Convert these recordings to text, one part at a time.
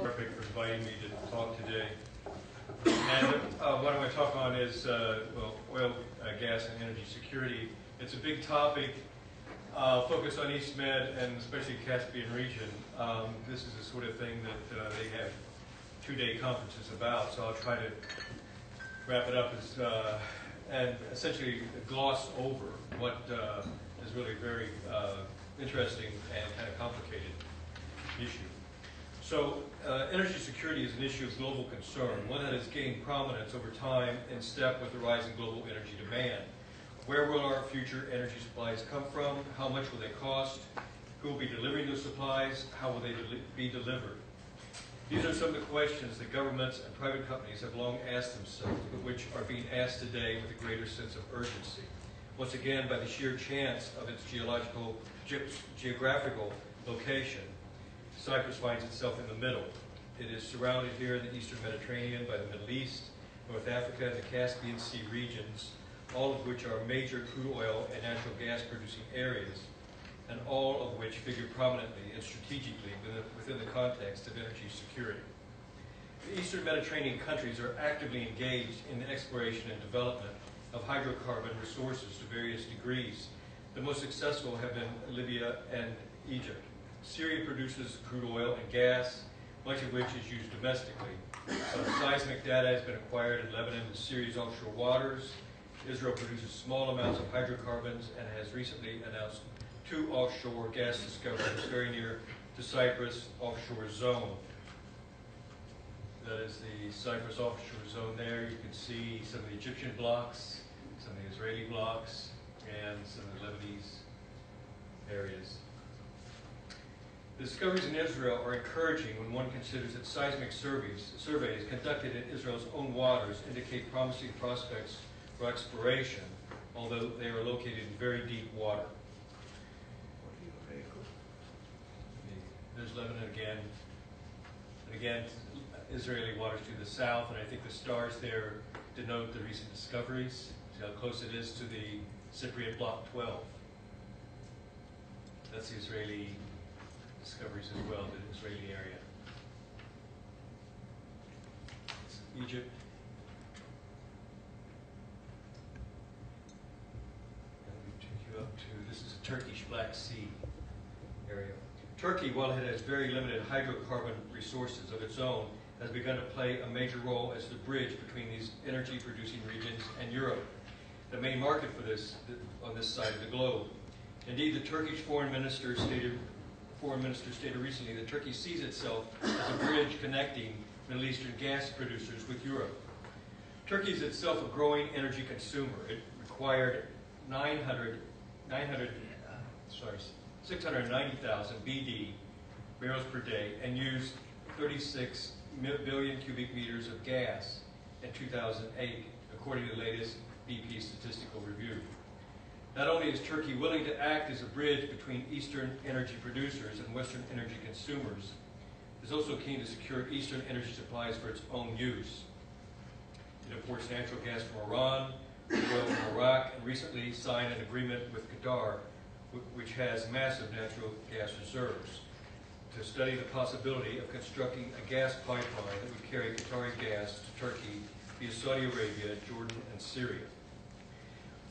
Perfect for inviting me to talk today. And what I'm going to talk on is well, oil, gas, and energy security. It's a big topic, focused on East Med and especially Caspian region. This is the sort of thing that they have two-day conferences about, so I'll try to wrap it up as, and essentially gloss over what is really very interesting and kind of complicated issue. So energy security is an issue of global concern, one that has gained prominence over time in step with the rise in global energy demand. Where will our future energy supplies come from? How much will they cost? Who will be delivering those supplies? How will they be delivered? These are some of the questions that governments and private companies have long asked themselves, but which are being asked today with a greater sense of urgency. Once again, by the sheer chance of its geographical location, Cyprus finds itself in the middle. It is surrounded here in the Eastern Mediterranean by the Middle East, North Africa, and the Caspian Sea regions, all of which are major crude oil and natural gas producing areas, and all of which figure prominently and strategically within the context of energy security. The Eastern Mediterranean countries are actively engaged in the exploration and development of hydrocarbon resources to various degrees. The most successful have been Libya and Egypt. Syria produces crude oil and gas, much of which is used domestically. Seismic data has been acquired in Lebanon and Syria's offshore waters. Israel produces small amounts of hydrocarbons and has recently announced 2 offshore gas discoveries very near to Cyprus offshore zone. That is the Cyprus offshore zone there. You can see some of the Egyptian blocks, some of the Israeli blocks, and some of the Lebanese areas. The discoveries in Israel are encouraging when one considers that seismic surveys conducted in Israel's own waters indicate promising prospects for exploration, although they are located in very deep water. There's Lebanon again. And again, Israeli waters to the south, and I think the stars there denote the recent discoveries. See how close it is to the Cypriot Block 12. That's the Israeli discoveries as well, the Israeli area. It's Egypt. And we take you up to, this is a Turkish Black Sea area. Turkey, while it has very limited hydrocarbon resources of its own, has begun to play a major role as the bridge between these energy-producing regions and Europe, the main market for this on this side of the globe. Indeed, the Turkish foreign minister stated recently that Turkey sees itself as a bridge connecting Middle Eastern gas producers with Europe. Turkey is itself a growing energy consumer. It required 690,000 BD, barrels per day, and used 36 billion cubic meters of gas in 2008, according to the latest BP statistical review. Not only is Turkey willing to act as a bridge between Eastern energy producers and Western energy consumers, it is also keen to secure Eastern energy supplies for its own use. It imports natural gas from Iran, oil from Iraq, and recently signed an agreement with Qatar, which has massive natural gas reserves, to study the possibility of constructing a gas pipeline that would carry Qatari gas to Turkey via Saudi Arabia, Jordan, and Syria.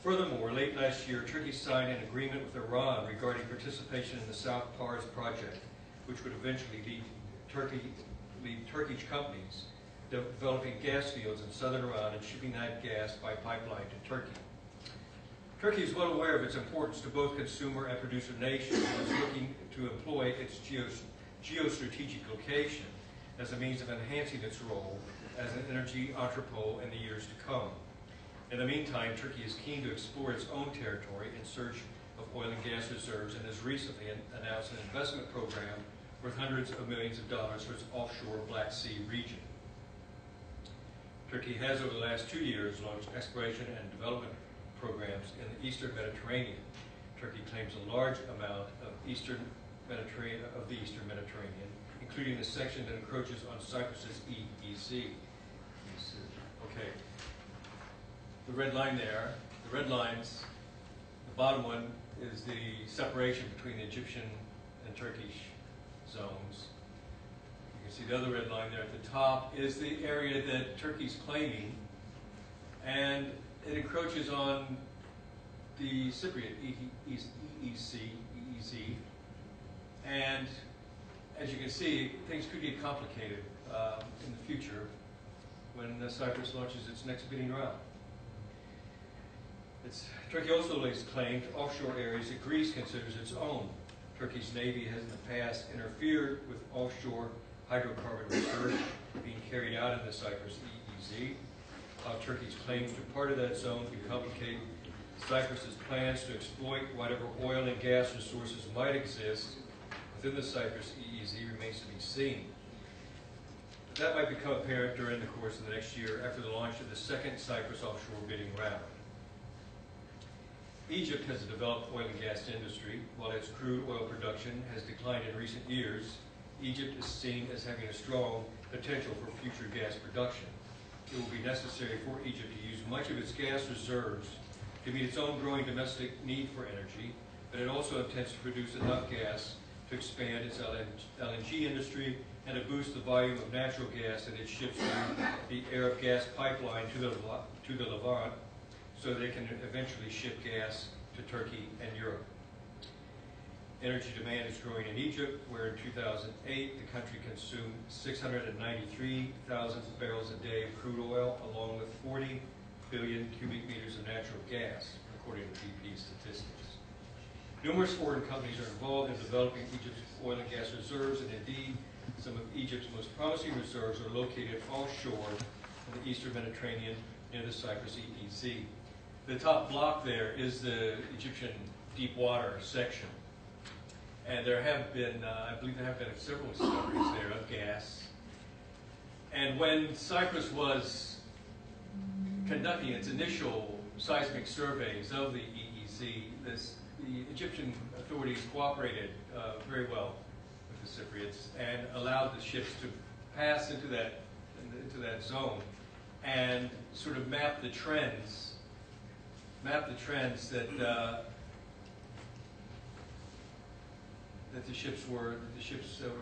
Furthermore, late last year, Turkey signed an agreement with Iran regarding participation in the South Pars project, which would eventually lead Turkish companies developing gas fields in southern Iran and shipping that gas by pipeline to Turkey. Turkey is well aware of its importance to both consumer and producer nations and is looking to employ its geostrategic location as a means of enhancing its role as an energy entrepot in the years to come. In the meantime, Turkey is keen to explore its own territory in search of oil and gas reserves and has recently announced an investment program worth hundreds of millions of dollars for its offshore Black Sea region. Turkey has, over the last 2 years, launched exploration and development programs in the Eastern Mediterranean. Turkey claims a large amount of the Eastern Mediterranean, including the section that encroaches on Cyprus's EEZ. Okay. The red line there, the red lines, the bottom one is the separation between the Egyptian and Turkish zones. You can see the other red line there at the top is the area that Turkey's claiming, and it encroaches on the Cypriot EEZ, and as you can see, things could get complicated in the future when Cyprus launches its next bidding round. Turkey also lays claim to offshore areas that Greece considers its own. Turkey's navy has in the past interfered with offshore hydrocarbon research being carried out in the Cyprus EEZ. Turkey's claims to part of that zone could complicate Cyprus's plans to exploit whatever oil and gas resources might exist within the Cyprus EEZ remains to be seen. That might become apparent during the course of the next year after the launch of the second Cyprus offshore bidding round. Egypt has a developed oil and gas industry. While its crude oil production has declined in recent years, Egypt is seen as having a strong potential for future gas production. It will be necessary for Egypt to use much of its gas reserves to meet its own growing domestic need for energy, but it also intends to produce enough gas to expand its LNG industry and to boost the volume of natural gas that it ships through the Arab gas pipeline to the Levant, so they can eventually ship gas to Turkey and Europe. Energy demand is growing in Egypt, where in 2008 the country consumed 693,000 barrels a day of crude oil, along with 40 billion cubic meters of natural gas, according to BP statistics. Numerous foreign companies are involved in developing Egypt's oil and gas reserves, and indeed, some of Egypt's most promising reserves are located offshore in the eastern Mediterranean near the Cyprus EEZ. The top block there is the Egyptian deep water section. And there have been, I believe there have been several discoveries there of gas. And when Cyprus was conducting its initial seismic surveys of the EEZ, the Egyptian authorities cooperated very well with the Cypriots and allowed the ships to pass into that zone and sort of map the trends that the ships were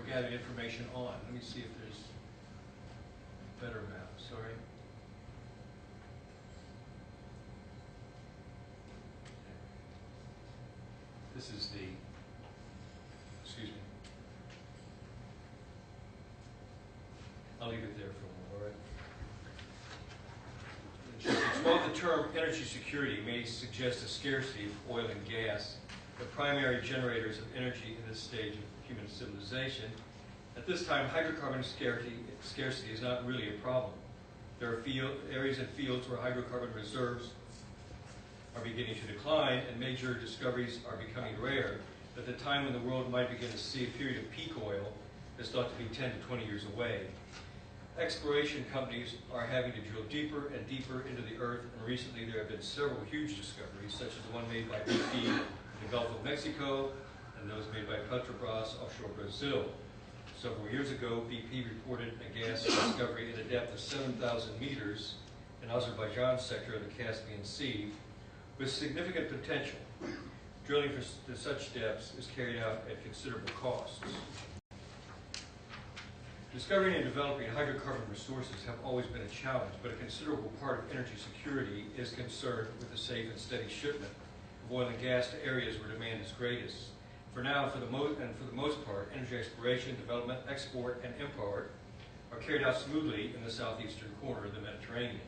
gathering information on. Let me see if there's a better map. Sorry. This is the. Excuse me. I'll leave it there for a moment. All right. While the term energy security may suggest a scarcity of oil and gas, the primary generators of energy in this stage of human civilization, at this time, hydrocarbon scarcity is not really a problem. There are areas and fields where hydrocarbon reserves are beginning to decline, and major discoveries are becoming rare. At the time when the world might begin to see a period of peak oil is thought to be 10 to 20 years away. Exploration companies are having to drill deeper and deeper into the earth, and recently there have been several huge discoveries, such as the one made by BP in the Gulf of Mexico and those made by Petrobras offshore Brazil. Several years ago, BP reported a gas discovery at a depth of 7,000 meters in Azerbaijan's sector of the Caspian Sea with significant potential. Drilling to such depths is carried out at considerable costs. Discovering and developing hydrocarbon resources have always been a challenge, but a considerable part of energy security is concerned with the safe and steady shipment of oil and gas to areas where demand is greatest. For now, for the most part, energy exploration, development, export, and import are carried out smoothly in the southeastern corner of the Mediterranean.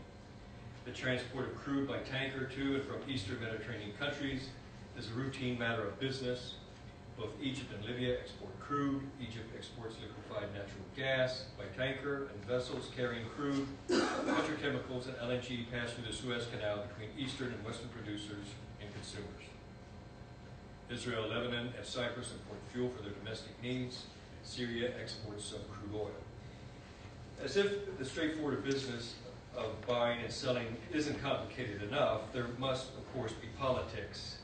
The transport of crude by tanker to and from eastern Mediterranean countries is a routine matter of business. Both Egypt and Libya export crude. Egypt exports liquefied natural gas by tanker, and vessels carrying crude, petrochemicals, and LNG pass through the Suez Canal between eastern and western producers and consumers. Israel, Lebanon, and Cyprus import fuel for their domestic needs. Syria exports some crude oil. As if the straightforward business of buying and selling isn't complicated enough, there must, of course, be politics.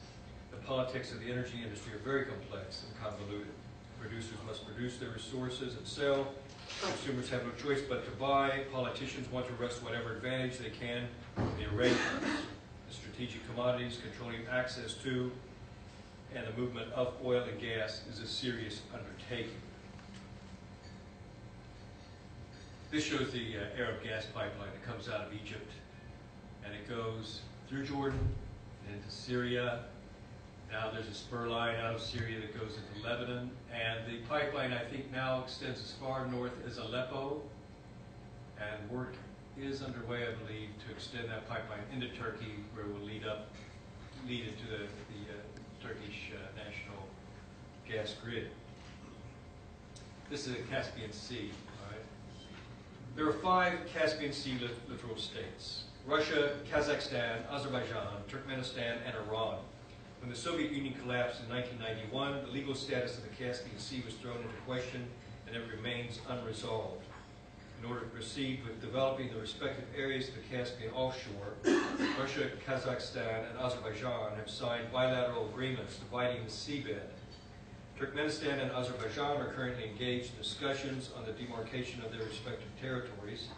The politics of the energy industry are very complex and convoluted. Producers must produce their resources and sell. Consumers have no choice but to buy. Politicians want to wrest whatever advantage they can from the arrangements. The strategic commodities, controlling access to and the movement of oil and gas is a serious undertaking. This shows the Arab gas pipeline that comes out of Egypt, and it goes through Jordan and into Syria. Now there's a spur line out of Syria that goes into Lebanon, and the pipeline, I think, now extends as far north as Aleppo, and work is underway, I believe, to extend that pipeline into Turkey, where it will lead into the Turkish national gas grid. This is the Caspian Sea. All right. There are 5 Caspian Sea littoral states: Russia, Kazakhstan, Azerbaijan, Turkmenistan, and Iran. When the Soviet Union collapsed in 1991, the legal status of the Caspian Sea was thrown into question, and it remains unresolved. In order to proceed with developing the respective areas of the Caspian offshore, Russia, Kazakhstan, and Azerbaijan have signed bilateral agreements dividing the seabed. Turkmenistan and Azerbaijan are currently engaged in discussions on the demarcation of their respective territories,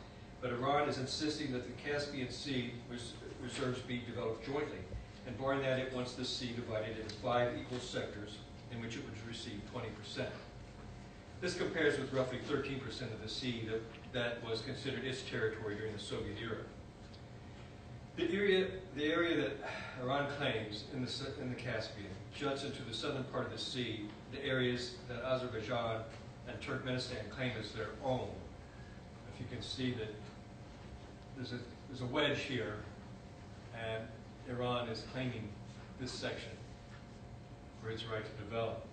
but Iran is insisting that the Caspian Sea reserves be developed jointly, and barring that, it wants the sea divided into 5 equal sectors in which it would receive 20%. This compares with roughly 13% of the sea that was considered its territory during the Soviet era. The area that Iran claims in the Caspian juts into the southern part of the sea, the areas that Azerbaijan and Turkmenistan claim as their own. If you can see that there's a wedge here, and Iran is claiming this section for its right to develop.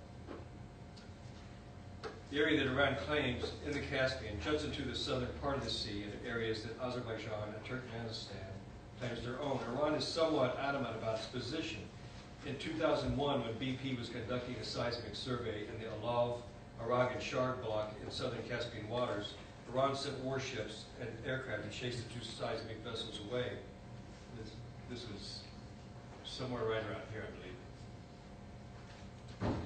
The area that Iran claims in the Caspian juts into the southern part of the sea in areas that Azerbaijan and Turkmenistan claims their own. Iran is somewhat adamant about its position. In 2001, when BP was conducting a seismic survey in the Alav, Arag, and Shard block in southern Caspian waters, Iran sent warships and aircraft to chase the 2 seismic vessels away. This was somewhere right around here, I believe.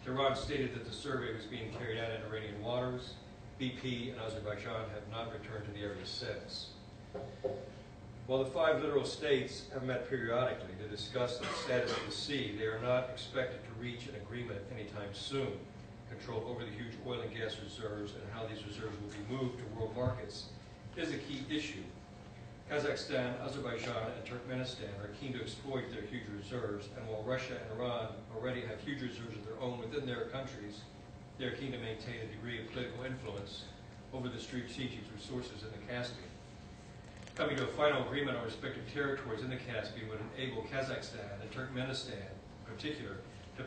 Iran stated that the survey was being carried out in Iranian waters. BP and Azerbaijan have not returned to the area since. While the 5 littoral states have met periodically to discuss the status of the sea, they are not expected to reach an agreement anytime soon. Control over the huge oil and gas reserves and how these reserves will be moved to world markets is a key issue. Kazakhstan, Azerbaijan, and Turkmenistan are keen to exploit their huge reserves, and while Russia and Iran already have huge reserves of their own within their countries, they are keen to maintain a degree of political influence over the strategic resources in the Caspian. Coming to a final agreement on respective territories in the Caspian would enable Kazakhstan and Turkmenistan, in particular, to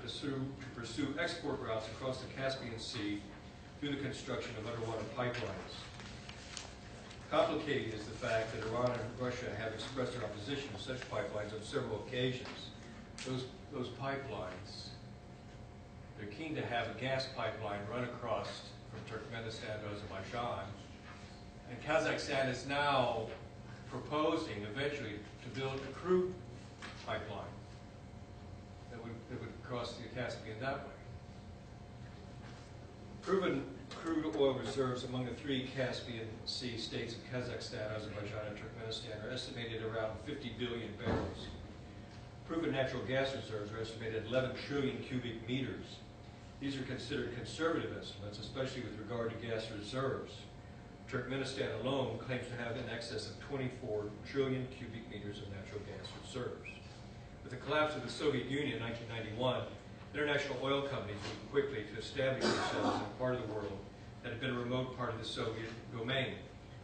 pursue export routes across the Caspian Sea through the construction of underwater pipelines. Complicating is the fact that Iran and Russia have expressed their opposition to such pipelines on several occasions. Those pipelines, they're keen to have a gas pipeline run across from Turkmenistan to Azerbaijan, and Kazakhstan is now proposing eventually to build a crude pipeline that would cross the Caspian that way. Proven crude oil reserves among the 3 Caspian Sea states of Kazakhstan, Azerbaijan, and Turkmenistan are estimated around 50 billion barrels. Proven natural gas reserves are estimated at 11 trillion cubic meters. These are considered conservative estimates, especially with regard to gas reserves. Turkmenistan alone claims to have in excess of 24 trillion cubic meters of natural gas reserves. With the collapse of the Soviet Union in 1991, international oil companies moved quickly to establish themselves in a part of the world that had been a remote part of the Soviet domain.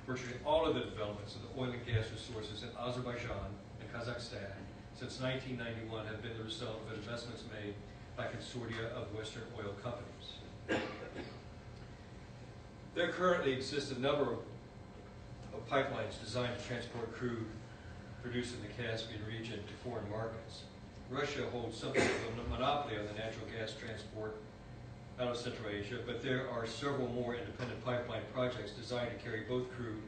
Virtually all of the developments of the oil and gas resources in Azerbaijan and Kazakhstan since 1991 have been the result of investments made by consortia of Western oil companies. There currently exists a number of pipelines designed to transport crude produced in the Caspian region to foreign markets. Russia holds something of a monopoly on the natural gas transport out of Central Asia, but there are several more independent pipeline projects designed to carry both crude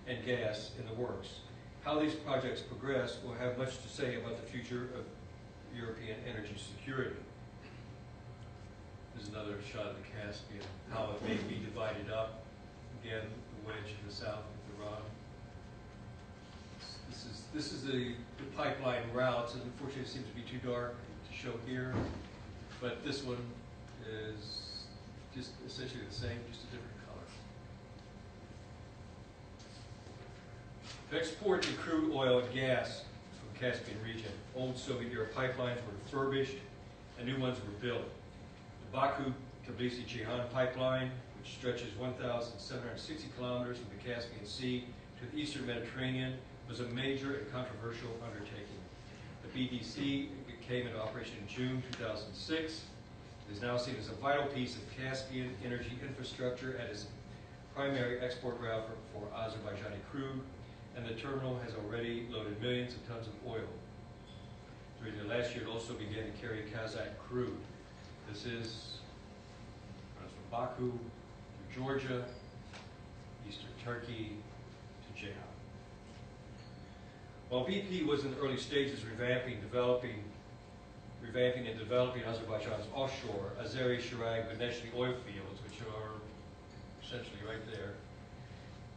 and gas in the works. How these projects progress will have much to say about the future of European energy security. There's another shot of the Caspian, how it may be divided up. Again, the wedge in the south with Iran. This is the pipeline routes, and unfortunately it seems to be too dark to show here. But this one is just essentially the same, just a different color. To export the crude oil and gas from Caspian region, old Soviet-era pipelines were refurbished and new ones were built. The Baku-Tbilisi-Ceyhan pipeline, which stretches 1,760 kilometers from the Caspian Sea to the eastern Mediterranean, was a major and controversial undertaking. The BDC came into operation in June 2006. It is now seen as a vital piece of Caspian energy infrastructure and is primary export route for Azerbaijani crude, and the terminal has already loaded millions of tons of oil. During the last year, it also began to carry Kazakh crude. This runs from Baku to Georgia, eastern Turkey to Ceyhan. While BP was in the early stages revamping and developing Azerbaijan's offshore Azeri Shirag Beneshli oil fields, which are essentially right there,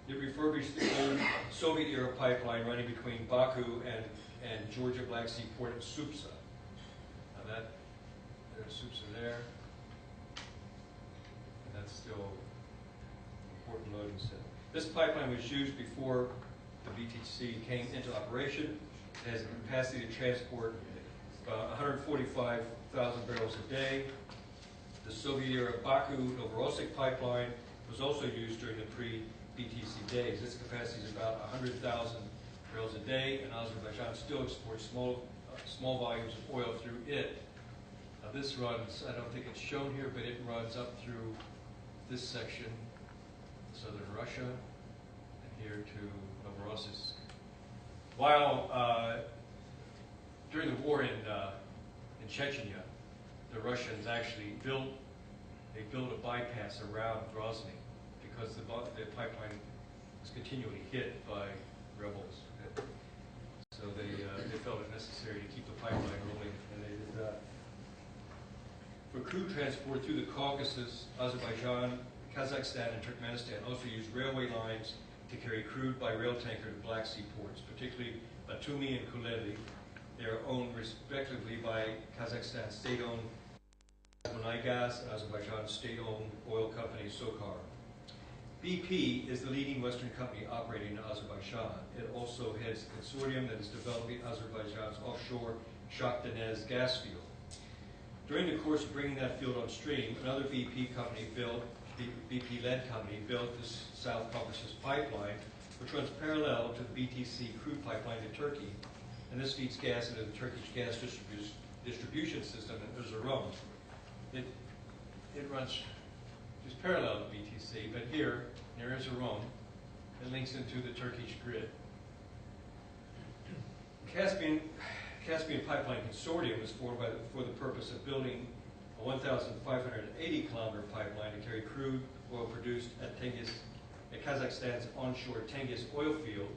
it refurbished the old Soviet-era pipeline running between Baku and Georgia Black Sea port of Supsa. Now there's Supsa there, and that's still an important loading center. This pipeline was used before the BTC came into operation. It has the capacity to transport 145,000 barrels a day. The Soviet-era Baku-Novorossiysk pipeline was also used during the pre-BTC days. Its capacity is about 100,000 barrels a day, and Azerbaijan still exports small volumes of oil through it. Now this runs, I don't think it's shown here, but it runs up through this section, southern Russia, and here to Novorossiysk. While during the war in Chechnya, the Russians actually built a bypass around Grozny because the pipeline was continually hit by rebels. So they felt it necessary to keep the pipeline rolling, and they did that. For crude transport through the Caucasus, Azerbaijan, Kazakhstan, and Turkmenistan also use railway lines to carry crude by rail tanker to Black Sea ports, particularly Batumi and Kuleli. They are owned respectively by Kazakhstan's state-owned Gas and Azerbaijan's state-owned oil company Sokar. BP is the leading Western company operating in Azerbaijan. It also heads the consortium that is developing Azerbaijan's offshore Shah Deniz gas field. During the course of bringing that field on stream, another BP company BP-led company built the South Caucasus pipeline, which runs parallel to the BTC crude pipeline to Turkey, and this feeds gas into the Turkish gas distribution system in Erzurum. It runs just parallel to BTC, but here, near Erzurum, it links into the Turkish grid. Caspian Pipeline Consortium was formed for the purpose of building a 1,580-kilometer pipeline to carry crude oil produced at Kazakhstan's onshore Tengiz oil field,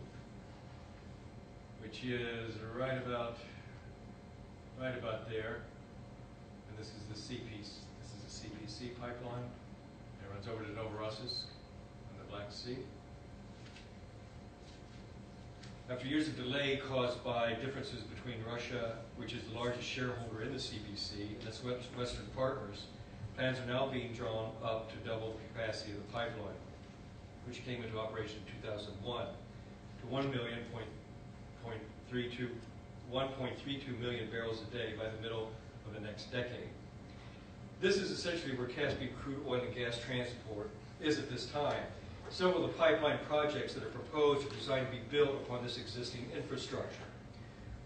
which is right about there. And this is the CPC pipeline. It runs over to Novorossiysk on the Black Sea. After years of delay caused by differences between Russia, which is the largest shareholder in the CPC, and its Western partners, plans are now being drawn up to double the capacity of the pipeline, which came into operation in 2001, to 1.32 million barrels a day by the middle of the next decade. This is essentially where Caspian crude oil and gas transport is at this time. Several of the pipeline projects that are proposed are designed to be built upon this existing infrastructure.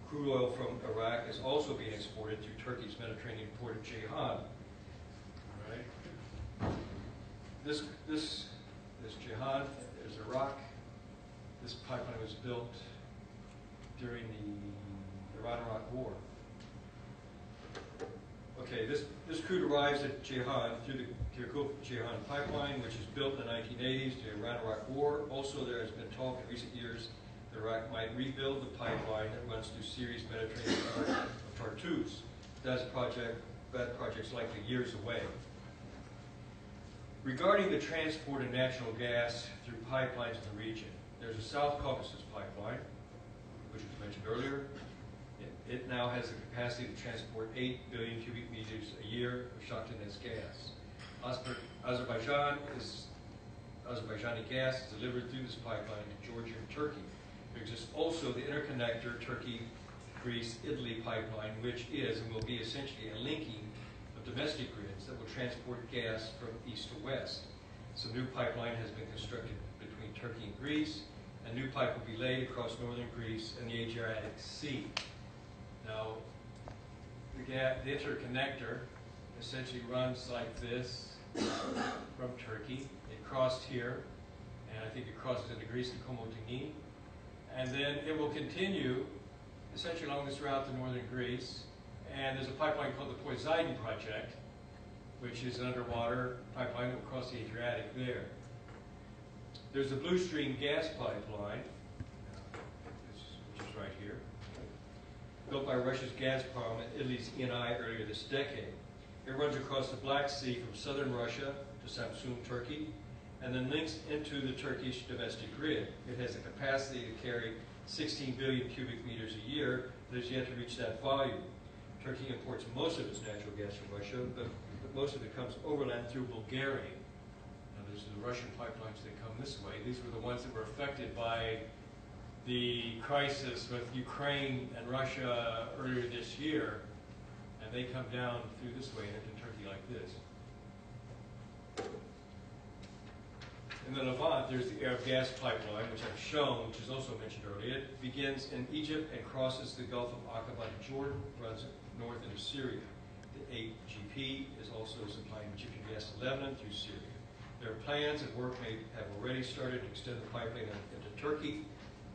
Crude oil from Iraq is also being exported through Turkey's Mediterranean port of Ceyhan. Right. This Ceyhan is Iraq. This pipeline was built during the Iran-Iraq War. Okay, this crude arrives at Ceyhan through the Kirkuk-Ceyhan pipeline, which was built in the 1980s during the Iran-Iraq War. Also, there has been talk in recent years that Iraq might rebuild the pipeline that runs through Syria's Mediterranean port of Tartus. That project's likely years away. Regarding the transport of natural gas through pipelines in the region, there's a South Caucasus pipeline, which was mentioned earlier. It now has the capacity to transport 8 billion cubic meters a year of Shakhtini's gas. Azerbaijani gas is delivered through this pipeline to Georgia and Turkey. There exists also the interconnector Turkey-Greece-Italy pipeline, which is and will be essentially a linking of domestic grids that will transport gas from east to west. Some new pipeline has been constructed between Turkey and Greece. A new pipe will be laid across northern Greece and the Adriatic Sea. Now, the interconnector essentially runs like this from Turkey. It crossed here, and I think it crosses into Greece and Komotini. And then it will continue essentially along this route to northern Greece. And there's a pipeline called the Poseidon Project, which is an underwater pipeline that will cross the Adriatic there. There's the Blue Stream gas pipeline, which is right here, built by Russia's Gazprom and Italy's Eni earlier this decade. It runs across the Black Sea from southern Russia to Samsun, Turkey, and then links into the Turkish domestic grid. It has a capacity to carry 16 billion cubic meters a year, but has yet to reach that volume. Turkey imports most of its natural gas from Russia, but most of it comes overland through Bulgaria. Now, these are the Russian pipelines that come this way. These were the ones that were affected by the crisis with Ukraine and Russia earlier this year, and they come down through this way and into Turkey like this. In the Levant, there's the Arab gas pipeline, which I've shown, which is also mentioned earlier. It begins in Egypt and crosses the Gulf of Aqaba to Jordan, runs north into Syria. The AGP is also supplying Egyptian gas to Lebanon through Syria. There are plans and work have already started to extend the pipeline into Turkey,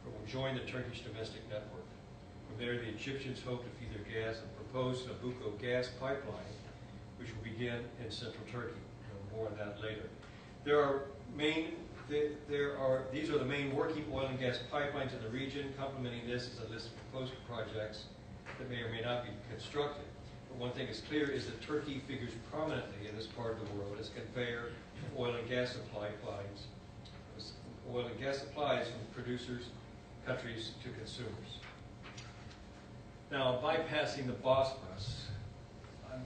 or will join the Turkish domestic network. From there, the Egyptians hope to feed their gas and proposed Nabucco gas pipeline, which will begin in central Turkey. More on that later. These are the main working oil and gas pipelines in the region. Complementing this is a list of proposed projects that may or may not be constructed. But one thing is clear is that Turkey figures prominently in this part of the world as conveyor of oil and gas supplies from producers, countries to consumers. Now, bypassing the Bosphorus, I'm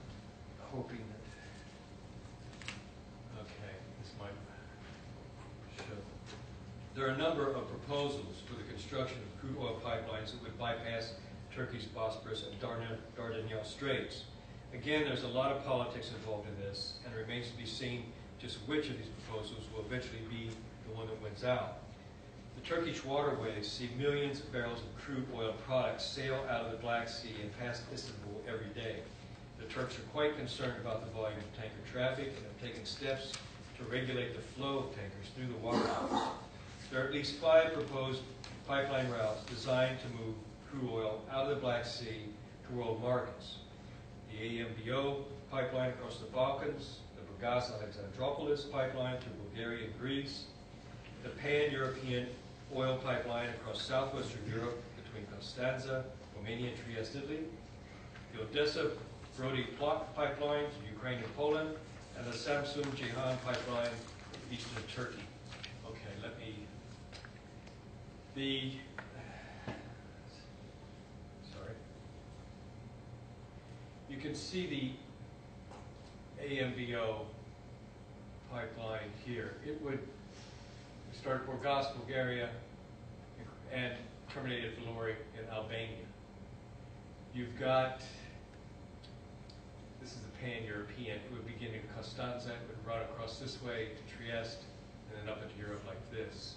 hoping that, this might show. There are a number of proposals for the construction of crude oil pipelines that would bypass Turkey's Bosphorus and Dardanelles Straits. Again, there's a lot of politics involved in this, and it remains to be seen just which of these proposals will eventually be the one that wins out. The Turkish waterways see millions of barrels of crude oil products sail out of the Black Sea and past Istanbul every day. The Turks are quite concerned about the volume of tanker traffic and have taken steps to regulate the flow of tankers through the waterways. There are at least 5 proposed pipeline routes designed to move crude oil out of the Black Sea to world markets. The AMBO pipeline across the Balkans, the Burgas-Alexandroupolis pipeline through Bulgaria and Greece, the Pan-European oil pipeline across southwestern Europe between Constanza, Romania, and Trieste, Italy, the Odessa-Brody-Plot pipeline to Ukraine and Poland, and the Samsun-Ceyhan pipeline to eastern Turkey. Okay, you can see the AMBO pipeline here. It would start at Burgas, Bulgaria, and terminate at Vlori in Albania. You've got, this is the Pan-European, it would begin in Constanza, it would run across this way to Trieste, and then up into Europe like this.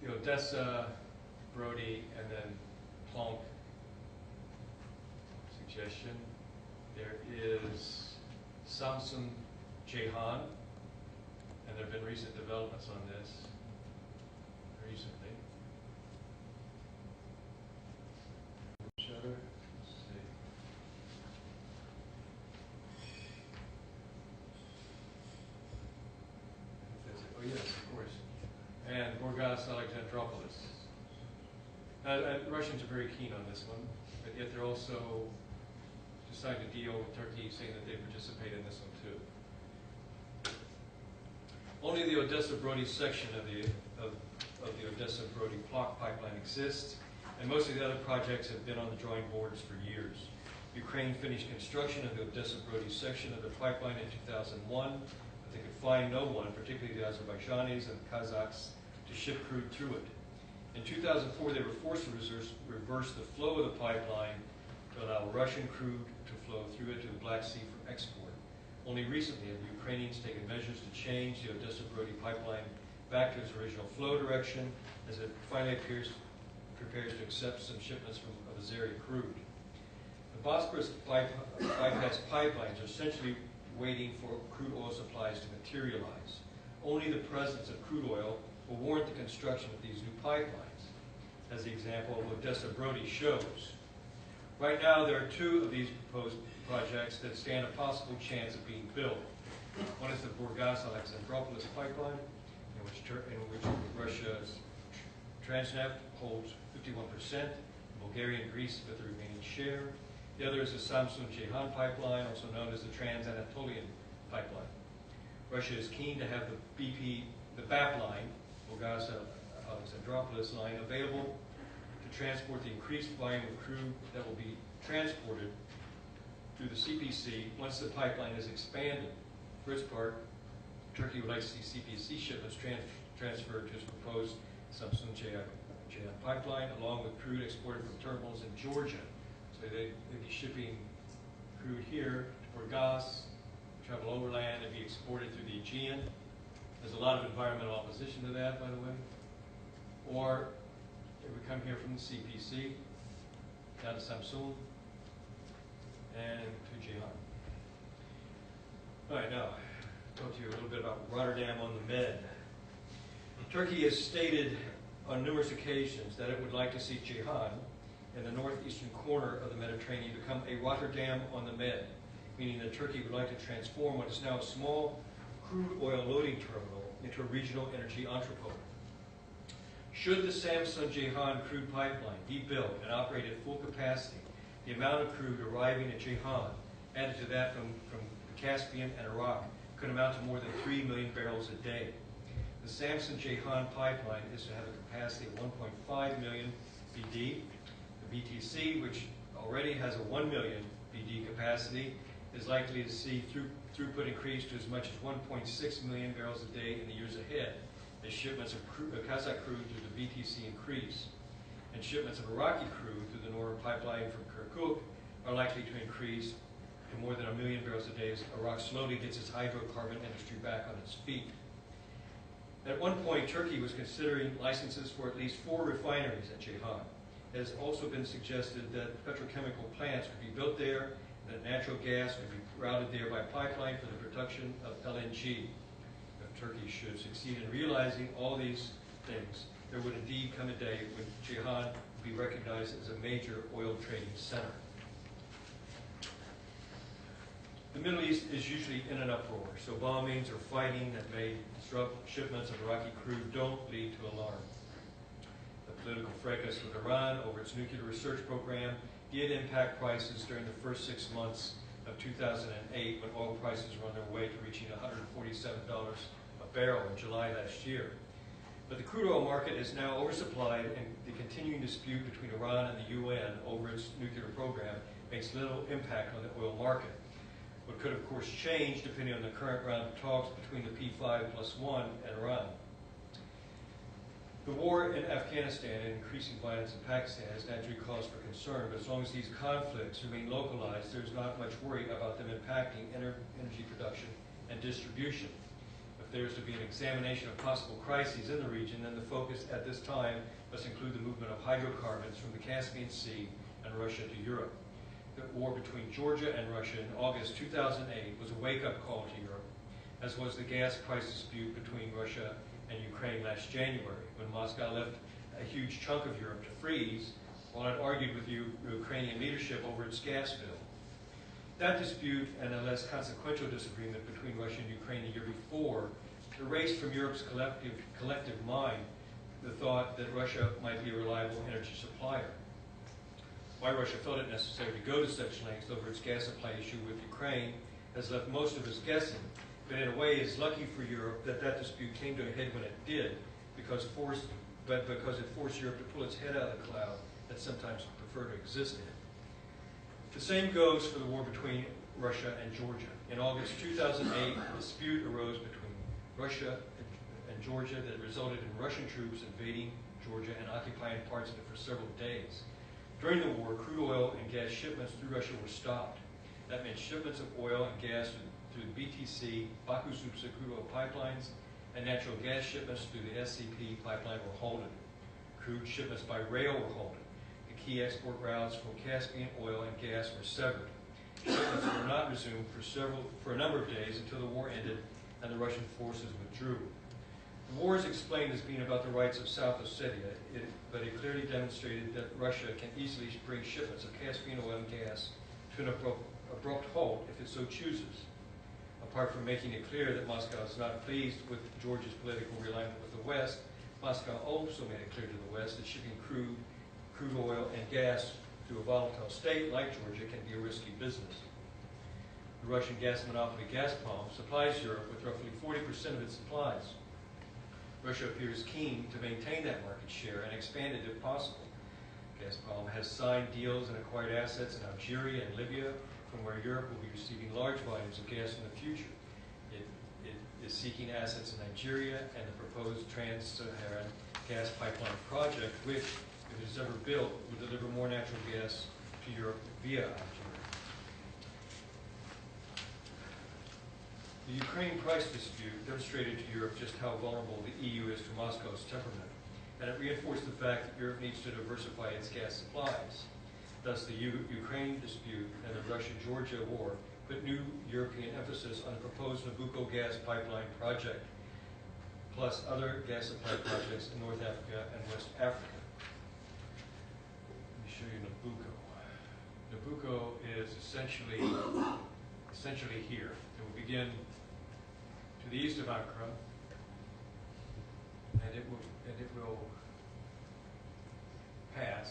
The Odessa, Brody, and then Plonk suggestion. There is Samsun Ceyhan, and there have been recent developments on this recently. Shutter. Let's see. Oh yes, of course. And Burgas Alexandroupolis. Russians are very keen on this one, but yet they're also decided to deal with Turkey, saying that they participate in this one too. Only the Odessa-Brody section of of the Odessa-Brody pipeline exists, and most of the other projects have been on the drawing boards for years. Ukraine finished construction of the Odessa-Brody section of the pipeline in 2001, but they could find no one, particularly the Azerbaijanis and Kazakhs, to ship crude through it. In 2004, they were forced to reverse the flow of the pipeline to allow Russian crude to flow through it to the Black Sea for export. Only recently have the Ukrainians taken measures to change the Odessa-Brody pipeline back to its original flow direction, as it finally prepares to accept some shipments of Azeri crude. The Bosporus bypass pipelines are essentially waiting for crude oil supplies to materialize. Only the presence of crude oil will warrant the construction of these new pipelines, as the example of Odessa-Brody shows. Right now, there are two of these proposed projects that stand a possible chance of being built. One is the Burgas-Alexandroupolis pipeline, in which Russia's Transneft holds 51%, Bulgaria and Greece with the remaining share. The other is the Samsun-Ceyhan pipeline, also known as the Trans-Anatolian pipeline. Russia is keen to have the BAP line, Burgas-Alexandroupolis line, available to transport the increased volume of crude that will be transported through the CPC once the pipeline is expanded. For its part, Turkey would like to see CPC shipments transferred to its proposed Samsun-Ceyhan pipeline, along with crude exported from terminals in Georgia. So they'd be shipping crude here to Burgas, travel overland, and be exported through the Aegean. There's a lot of environmental opposition to that, by the way. Or it would come here from the CPC, down to Samsun, and to Ceyhan. All right, now, I'll talk to you a little bit about Rotterdam on the Med. Turkey has stated on numerous occasions that it would like to see Ceyhan, in the northeastern corner of the Mediterranean, become a Rotterdam on the Med, meaning that Turkey would like to transform what is now a small crude oil loading terminal into a regional energy entrepot. Should the Samsun-Ceyhan crude pipeline be built and operate at full capacity, the amount of crude arriving at Ceyhan, added to that from the Caspian and Iraq, could amount to more than 3 million barrels a day. The Samsun-Ceyhan pipeline is to have a capacity of 1.5 million BD. The BTC, which already has a 1 million BD capacity, is likely to see throughput increase to as much as 1.6 million barrels a day in the years ahead, as shipments of Kazakh crude through the BTC increase. And shipments of Iraqi crude through the northern pipeline from Kirkuk are likely to increase to more than 1 million barrels a day as Iraq slowly gets its hydrocarbon industry back on its feet. At one point, Turkey was considering licenses for at least 4 refineries at Ceyhan. It has also been suggested that petrochemical plants could be built there, and that natural gas could be routed there by pipeline for the production of LNG. If Turkey should succeed in realizing all these things, there would indeed come a day when Ceyhan would be recognized as a major oil trading center. The Middle East is usually in an uproar, so bombings or fighting that may disrupt shipments of Iraqi crude don't lead to alarm. The political fracas with Iran over its nuclear research program did impact prices during the first 6 months of 2008, when oil prices were on their way to reaching $147 a barrel in July last year. But the crude oil market is now oversupplied, and the continuing dispute between Iran and the UN over its nuclear program makes little impact on the oil market. What could, of course, change depending on the current round of talks between the P5+1 and Iran. The war in Afghanistan and increasing violence in Pakistan has naturally cause for concern, but as long as these conflicts remain localized, there's not much worry about them impacting energy production and distribution. If there is to be an examination of possible crises in the region, then the focus at this time must include the movement of hydrocarbons from the Caspian Sea and Russia to Europe. The war between Georgia and Russia in August 2008 was a wake-up call to Europe, as was the gas price dispute between Russia and Ukraine last January, when Moscow left a huge chunk of Europe to freeze while it argued with the Ukrainian leadership over its gas bill. That dispute and a less consequential disagreement between Russia and Ukraine the year before erased from Europe's collective mind the thought that Russia might be a reliable energy supplier. Why Russia felt it necessary to go to such lengths over its gas supply issue with Ukraine has left most of us guessing, but in a way it's lucky for Europe that that dispute came to a head when it did, because but because it forced Europe to pull its head out of the cloud that sometimes preferred to exist in. The same goes for the war between Russia and Georgia. In August 2008, a dispute arose between Russia and Georgia that resulted in Russian troops invading Georgia and occupying parts of it for several days. During the war, crude oil and gas shipments through Russia were stopped. That meant shipments of oil and gas through the BTC, Baku-Supsa crude oil pipelines, and natural gas shipments through the SCP pipeline were halted. Crude shipments by rail were halted. The key export routes for Caspian oil and gas were severed. Shipments were not resumed for a number of days until the war ended and the Russian forces withdrew. The war is explained as being about the rights of South Ossetia, but it clearly demonstrated that Russia can easily bring shipments of Caspian oil and gas to an abrupt halt if it so chooses. Apart from making it clear that Moscow is not pleased with Georgia's political realignment with the West, Moscow also made it clear to the West that shipping crude oil and gas through a volatile state like Georgia can be a risky business. The Russian gas monopoly Gazprom supplies Europe with roughly 40% of its supplies. Russia appears keen to maintain that market share and expand it if possible. Gazprom has signed deals and acquired assets in Algeria and Libya, from where Europe will be receiving large volumes of gas in the future. It is seeking assets in Nigeria and the proposed Trans-Saharan gas pipeline project, which, if it is ever built, will deliver more natural gas to Europe via Algeria. The Ukraine price dispute demonstrated to Europe just how vulnerable the EU is to Moscow's temperament, and it reinforced the fact that Europe needs to diversify its gas supplies. Thus, the Ukraine dispute and the Russia-Georgia war put new European emphasis on the proposed Nabucco gas pipeline project, plus other gas supply projects in North Africa and West Africa. Let me show you Nabucco. Nabucco is essentially here. It will begin to the east of Ankara, and it will pass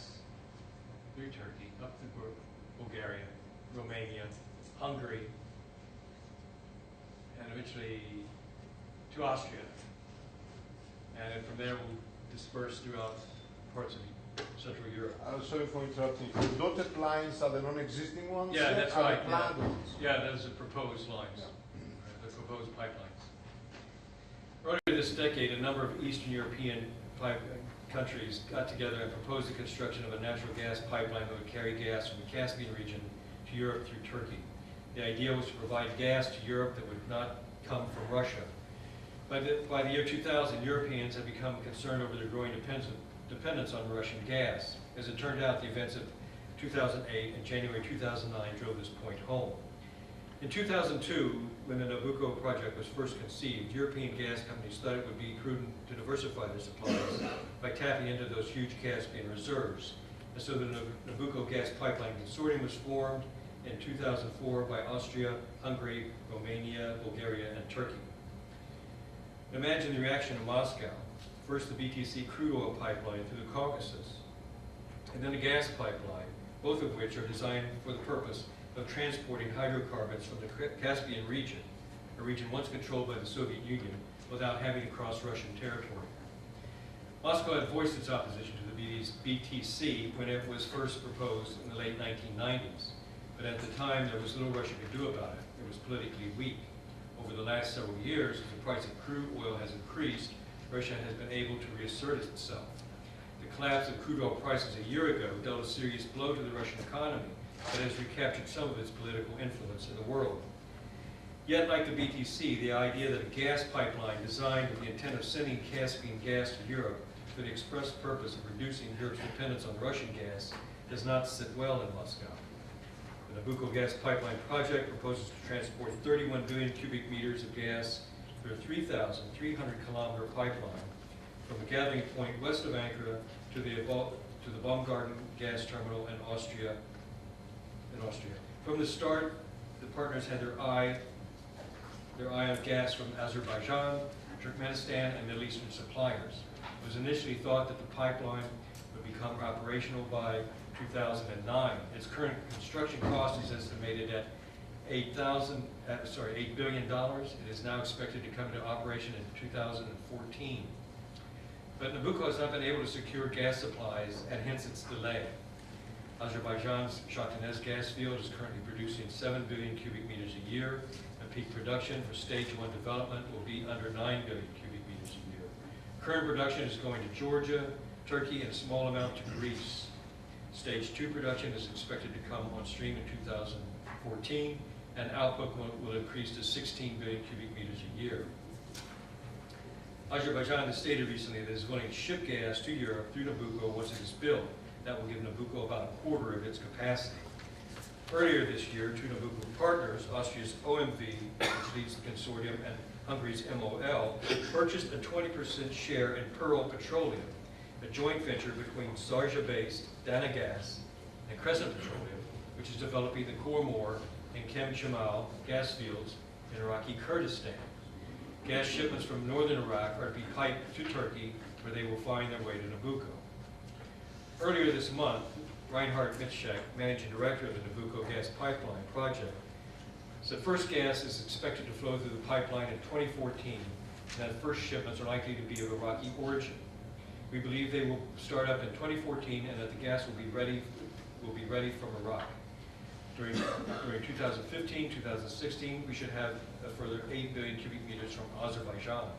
through Turkey, up through Bulgaria, Romania, Hungary, and eventually to Austria. And then from there we'll disperse throughout parts of Central Europe. Sorry for interrupting. The dotted lines are the non-existing ones? Yeah, that's right. The planned ones? Yeah, those are proposed lines, Yeah. The proposed pipelines. Earlier this decade, a number of Eastern European countries got together and proposed the construction of a natural gas pipeline that would carry gas from the Caspian region to Europe through Turkey. The idea was to provide gas to Europe that would not come from Russia. By the year 2000, Europeans had become concerned over their growing dependence on Russian gas. As it turned out, the events of 2008 and January 2009 drove this point home. In 2002, when the Nabucco project was first conceived, European gas companies thought it would be prudent to diversify their supplies by tapping into those huge Caspian reserves. And so the Nabucco gas pipeline consortium was formed in 2004 by Austria, Hungary, Romania, Bulgaria, and Turkey. Imagine the reaction in Moscow. First the BTC crude oil pipeline through the Caucasus, and then a gas pipeline, both of which are designed for the purpose of transporting hydrocarbons from the Caspian region, a region once controlled by the Soviet Union, without having to cross Russian territory. Moscow had voiced its opposition to the BTC when it was first proposed in the late 1990s, but at the time there was little Russia could do about it. It was politically weak. Over the last several years, as the price of crude oil has increased, Russia has been able to reassert itself. The collapse of crude oil prices a year ago dealt a serious blow to the Russian economy, but has recaptured some of its political influence in the world. Yet, like the BTC, the idea that a gas pipeline designed with the intent of sending Caspian gas to Europe for the express purpose of reducing Europe's dependence on Russian gas does not sit well in Moscow. The Nabucco gas pipeline project proposes to transport 31 billion cubic meters of gas through a 3,300-kilometer pipeline from the gathering point west of Ankara to the Baumgarten gas terminal in Austria. From the start, the partners had their eye on gas from Azerbaijan, Turkmenistan, and Middle Eastern suppliers. It was initially thought that the pipeline would become operational by 2009. Its current construction cost is estimated at $8 billion. It is now expected to come into operation in 2014. But Nabucco has not been able to secure gas supplies, and hence its delay. Azerbaijan's Shahtanez gas field is currently producing 7 billion cubic meters a year, and peak production for stage 1 development will be under 9 billion cubic meters a year. Current production is going to Georgia, Turkey, and a small amount to Greece. Stage 2 production is expected to come on stream in 2014, and output will increase to 16 billion cubic meters a year. Azerbaijan has stated recently that it is willing to ship gas to Europe through Nabucco once it is built. That will give Nabucco about a quarter of its capacity. Earlier this year, two Nabucco partners, Austria's OMV, which leads the consortium, and Hungary's MOL, purchased a 20% share in Pearl Petroleum, a joint venture between Sharjah-based Dana Gas and Crescent Petroleum, which is developing the Khor and Kem Shemal gas fields in Iraqi Kurdistan. Gas shipments from northern Iraq are to be piped to Turkey, where they will find their way to Nabucco. Earlier this month, Reinhard Mitschek, managing director of the Nabucco gas pipeline project, said first gas is expected to flow through the pipeline in 2014, and that first shipments are likely to be of Iraqi origin. We believe they will start up in 2014, and that the gas will be ready from Iraq. During 2015, 2016, we should have a further 8 billion cubic meters from Azerbaijan.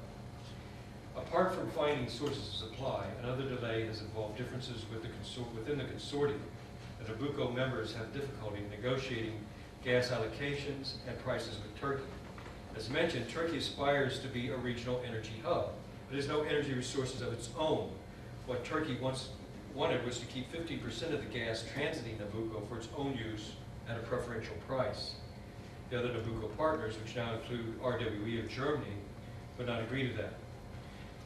Apart from finding sources of supply, another delay has involved differences within the consortium. The Nabucco members have difficulty negotiating gas allocations and prices with Turkey. As mentioned, Turkey aspires to be a regional energy hub, but has no energy resources of its own. What Turkey once wanted was to keep 50% of the gas transiting Nabucco for its own use at a preferential price. The other Nabucco partners, which now include RWE of Germany, would not agree to that.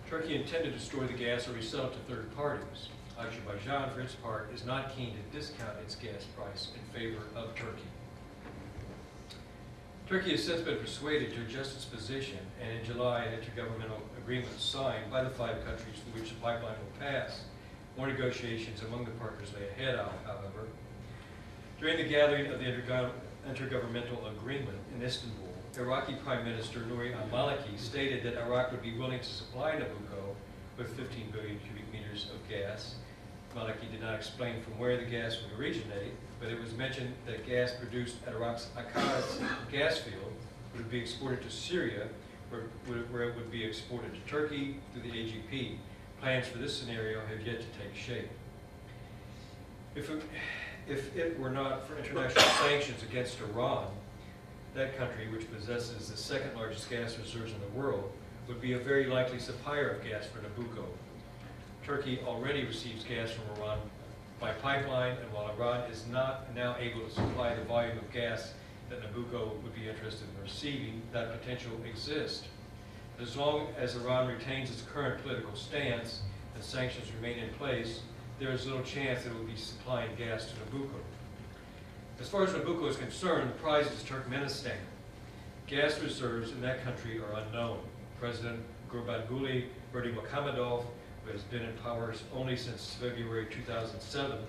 Turkey intended to store the gas or resell it to third parties. Azerbaijan, for its part, is not keen to discount its gas price in favor of Turkey. Turkey has since been persuaded to adjust its position, and in July, an intergovernmental agreement signed by the 5 countries through which the pipeline will pass. More negotiations among the partners lay ahead, however. During the gathering of the intergovernmental agreement in Istanbul, Iraqi Prime Minister Nouri al-Maliki stated that Iraq would be willing to supply Nabucco with 15 billion cubic meters of gas. Maliki did not explain from where the gas would originate, but it was mentioned that gas produced at Iraq's Akkaz gas field would be exported to Syria, where it would be exported to Turkey through the AGP. Plans for this scenario have yet to take shape. If it were not for international sanctions against Iran, that country, which possesses the second largest gas reserves in the world, would be a very likely supplier of gas for Nabucco. Turkey already receives gas from Iran by pipeline, and while Iran is not now able to supply the volume of gas that Nabucco would be interested in receiving, that potential exists. But as long as Iran retains its current political stance and sanctions remain in place, there is little chance that it will be supplying gas to Nabucco. As far as Nabucco is concerned, the prize is Turkmenistan. Gas reserves in that country are unknown. President Gurbanguly Berdimuhamedov, who has been in power only since February 2007,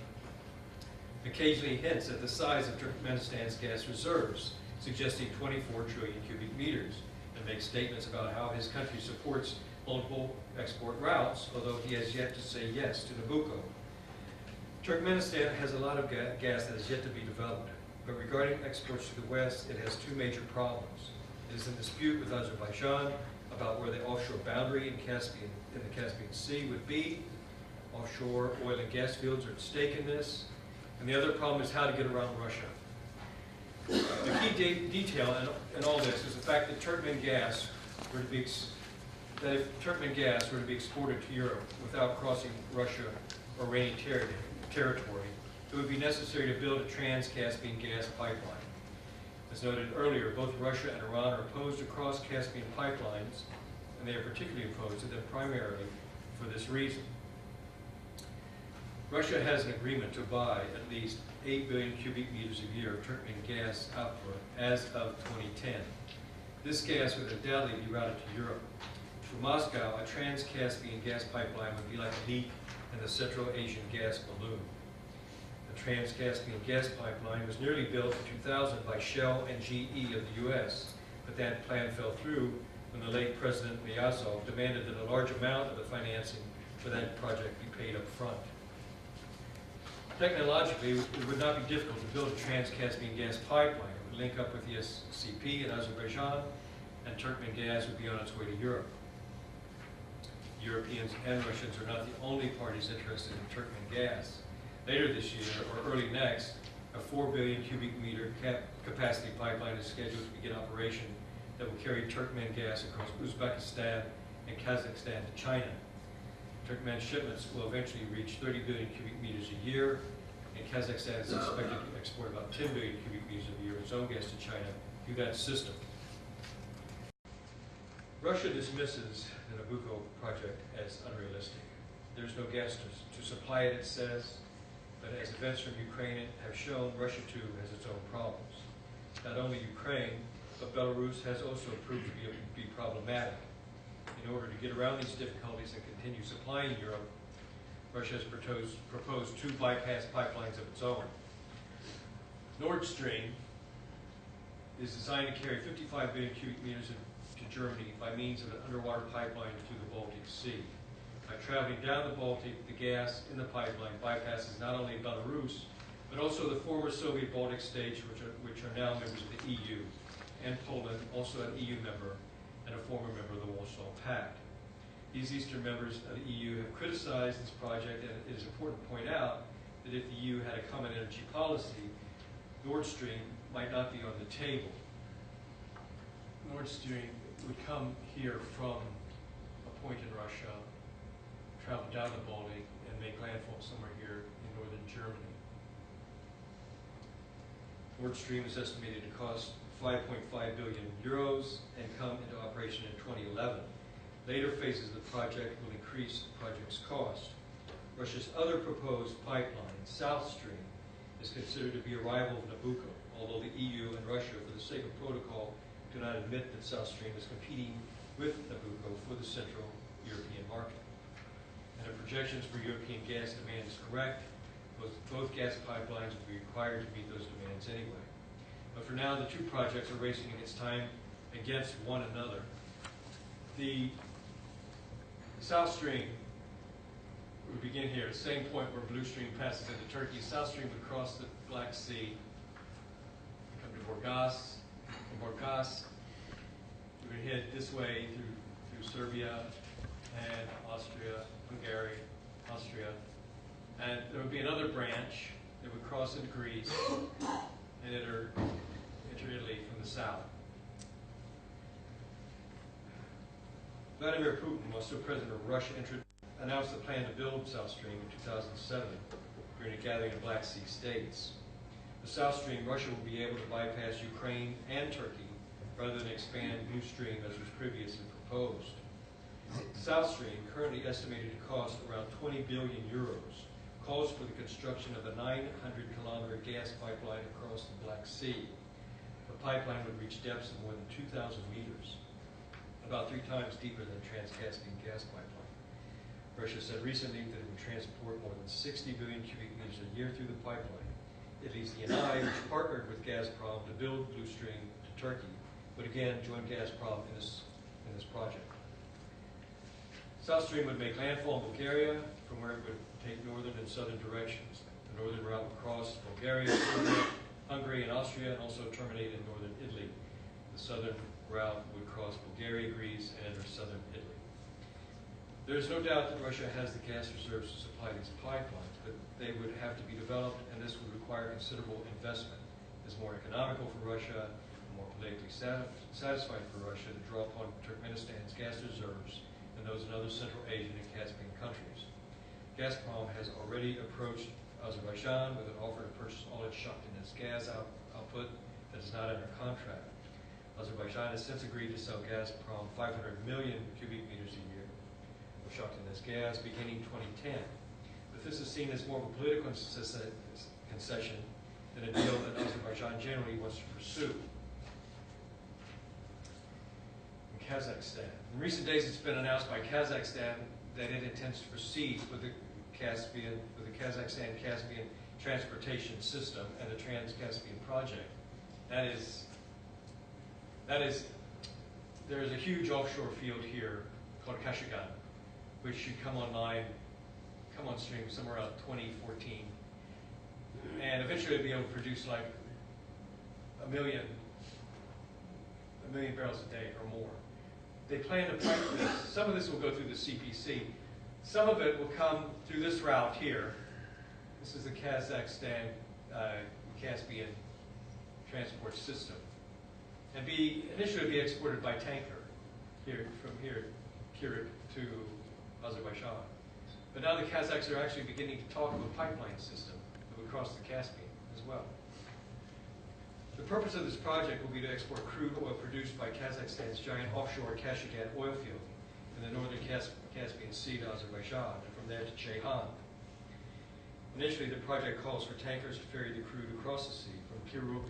occasionally hints at the size of Turkmenistan's gas reserves, suggesting 24 trillion cubic meters, and makes statements about how his country supports multiple export routes, although he has yet to say yes to Nabucco. Turkmenistan has a lot of gas that is yet to be developed, but regarding exports to the West, it has 2 major problems. It is in dispute with Azerbaijan about where the offshore boundary in the Caspian Sea would be. Offshore oil and gas fields are at stake in this. And the other problem is how to get around Russia. The key detail in all this is the fact that if Turkmen gas were to be exported to Europe without crossing Russia or Iranian territory, it would be necessary to build a trans-Caspian gas pipeline. As noted earlier, both Russia and Iran are opposed to cross-Caspian pipelines, and they are particularly opposed to them primarily for this reason. Russia has an agreement to buy at least 8 billion cubic meters a year of Turkmen gas output as of 2010. This gas would undoubtedly be routed to Europe. For Moscow, a trans-Caspian gas pipeline would be like a leak in the Central Asian gas balloon. The trans-Caspian gas pipeline was nearly built in 2000 by Shell and GE of the U.S., but that plan fell through when the late President Niyazov demanded that a large amount of the financing for that project be paid up front. Technologically, it would not be difficult to build a trans-Caspian gas pipeline. It would link up with the SCP in Azerbaijan, and Turkmen gas would be on its way to Europe. Europeans and Russians are not the only parties interested in Turkmen gas. Later this year, or early next, a 4 billion cubic meter capacity pipeline is scheduled to begin operation that will carry Turkmen gas across Uzbekistan and Kazakhstan to China. Turkmen shipments will eventually reach 30 billion cubic meters a year, and Kazakhstan is expected to export about 10 billion cubic meters a year of its own gas to China through that system. Russia dismisses the Nabucco project as unrealistic. There's no gas to supply it, it says, but as events from Ukraine have shown, Russia too has its own problems. Not only Ukraine, but Belarus has also proved to be problematic. In order to get around these difficulties and continue supplying Europe, Russia has proposed 2 bypass pipelines of its own. Nord Stream is designed to carry 55 billion cubic meters to Germany by means of an underwater pipeline through the Baltic Sea. By traveling down the Baltic, the gas in the pipeline bypasses not only Belarus, but also the former Soviet Baltic states, which are now members of the EU, and Poland, also an EU member, and a former member of the Warsaw Pact. These Eastern members of the EU have criticized this project, and it is important to point out that if the EU had a common energy policy, Nord Stream might not be on the table. Nord Stream would come here from a point in Russia, travel down the Baltic, and make landfall somewhere here in northern Germany. Nord Stream is estimated to cost 5.5 billion euros and come into operation in 2011. Later phases of the project will increase the project's cost. Russia's other proposed pipeline, South Stream, is considered to be a rival of Nabucco, although the EU and Russia, for the sake of protocol, do not admit that South Stream is competing with Nabucco for the Central European market. And if projections for European gas demand is correct, both gas pipelines will be required to meet those demands anyway. But for now, the 2 projects are racing against time against one another. The South Stream would begin here, at the same point where Blue Stream passes into Turkey. South Stream would cross the Black Sea, come to Burgas. From Burgas, we would head this way through Serbia and Austria, Hungary, Austria. And there would be another branch that would cross into Greece and enter Italy from the south. Vladimir Putin, while still president of Russia, announced the plan to build South Stream in 2007 during a gathering of Black Sea states. The South Stream, Russia will be able to bypass Ukraine and Turkey rather than expand Blue Stream as was previously proposed. South Stream, currently estimated to cost around 20 billion euros, calls for the construction of a 900-kilometer gas pipeline across the Black Sea. The pipeline would reach depths of more than 2,000 meters, about 3 times deeper than Trans-Caspian gas pipeline. Russia said recently that it would transport more than 60 billion cubic meters a year through the pipeline. Italy's Eni, which partnered with Gazprom to build Blue Stream to Turkey, would again join Gazprom in this project. South Stream would make landfall in Bulgaria, from where it would take northern and southern directions. The northern route would cross Bulgaria, Serbia, Hungary, and Austria, and also terminate in northern Italy. The southern route would cross Bulgaria, Greece, and enter southern Italy. There is no doubt that Russia has the gas reserves to supply these pipelines, but they would have to be developed, and this would require considerable investment. It is more economical for Russia, more politically satisfying for Russia to draw upon Turkmenistan's gas reserves than those in other Central Asian and Caspian countries. Gazprom has already approached Azerbaijan with an offer to purchase all its Shakhtynets gas output that is not under contract. Azerbaijan has since agreed to sell Gazprom 500 million cubic meters a year of Shakhtynets gas beginning 2010. But this is seen as more of a political concession than a deal that Azerbaijan generally wants to pursue. In Kazakhstan. In recent days, it's been announced by Kazakhstan that it intends to proceed with the Kazakhstan-Caspian transportation system and the Trans-Caspian project. There is a huge offshore field here called Kashagan, which should come on stream somewhere around 2014. And eventually it'll be able to produce like a million barrels a day or more. They plan to pipe this. Some of this will go through the CPC. Some of it will come through this route here. This is the Kazakhstan Caspian transport system, and initially be exported by tanker from here, Kirik to Azerbaijan. But now the Kazakhs are actually beginning to talk of a pipeline system that would cross the Caspian as well. The purpose of this project will be to export crude oil produced by Kazakhstan's giant offshore Kashagan oil field in the northern Caspian Sea to Azerbaijan, and from there to Ceyhan. Initially, the project calls for tankers to ferry the crude across the sea from Kiruk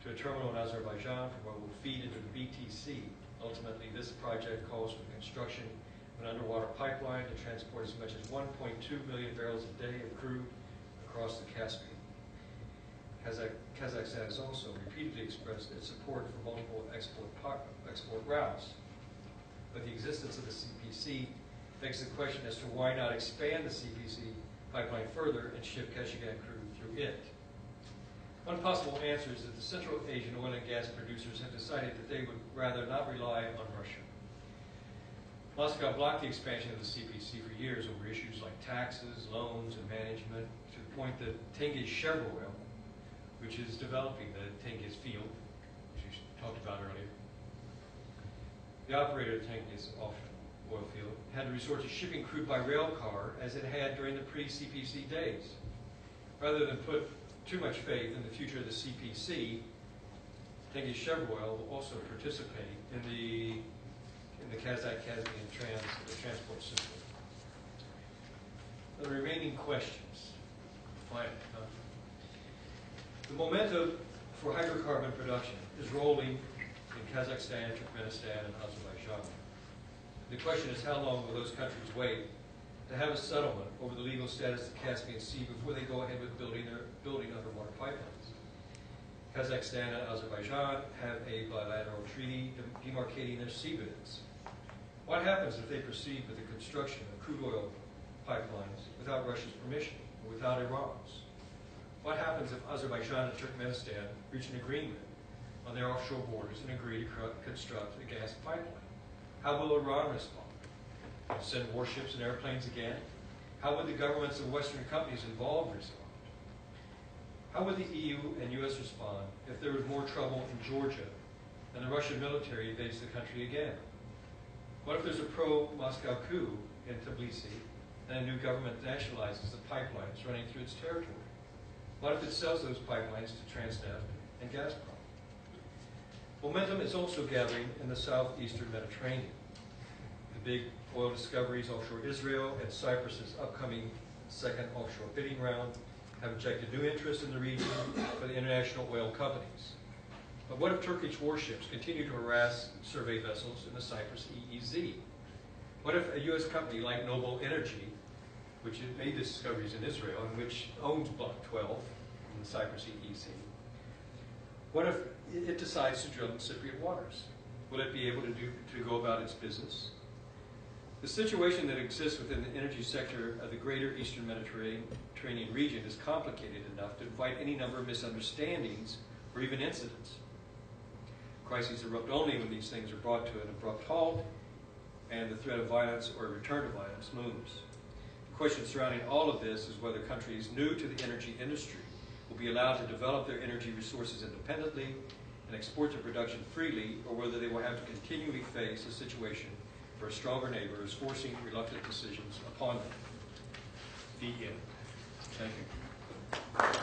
to a terminal in Azerbaijan from where it will feed into the BTC. Ultimately, this project calls for the construction of an underwater pipeline to transport as much as 1.2 million barrels a day of crude across the Caspian. Kazakhstan has also repeatedly expressed its support for multiple export routes. But the existence of the CPC begs the question as to why not expand the CPC pipeline further and ship Kashagan crude through it. One possible answer is that the Central Asian oil and gas producers have decided that they would rather not rely on Russia. Moscow blocked the expansion of the CPC for years over issues like taxes, loans, and management, to the point that Tengiz Chevroil, which is developing the Tengiz field, which we talked about earlier, the operator of Tengiz offshore oil field, had to resort to shipping crude by rail car as it had during the pre-CPC days. Rather than put too much faith in the future of the CPC, Tengiz Chevroil will also participate in the Kazakh-Caspian transport system. The remaining questions. Finally, the momentum for hydrocarbon production is rolling in Kazakhstan, Turkmenistan, and Azerbaijan. The question is, how long will those countries wait to have a settlement over the legal status of the Caspian Sea before they go ahead with building underwater pipelines? Kazakhstan and Azerbaijan have a bilateral treaty demarcating their seabeds. What happens if they proceed with the construction of crude oil pipelines without Russia's permission or without Iran's? What happens if Azerbaijan and Turkmenistan reach an agreement on their offshore borders and agree to construct a gas pipeline? How will Iran respond? Send warships and airplanes again? How would the governments of Western companies involved respond? How would the EU and US respond if there was more trouble in Georgia and the Russian military invades the country again? What if there's a pro-Moscow coup in Tbilisi and a new government nationalizes the pipelines running through its territory? What if it sells those pipelines to Transneft and Gazprom? Momentum is also gathering in the southeastern Mediterranean. The big oil discoveries offshore Israel and Cyprus's upcoming second offshore bidding round have injected new interest in the region for the international oil companies. But what if Turkish warships continue to harass survey vessels in the Cyprus EEZ? What if a U.S. company like Noble Energy, which made discoveries in Israel and which owns Block 12 in the Cyprus EEZ, what if it decides to drill in Cypriot waters? Will it be able to go about its business? The situation that exists within the energy sector of the greater Eastern Mediterranean region is complicated enough to invite any number of misunderstandings or even incidents. Crises erupt only when these things are brought to an abrupt halt and the threat of violence or return to violence looms. The question surrounding all of this is whether countries new to the energy industry will be allowed to develop their energy resources independently and export their production freely, or whether they will have to continually face a situation where a stronger neighbor is forcing reluctant decisions upon them. The end. Thank you.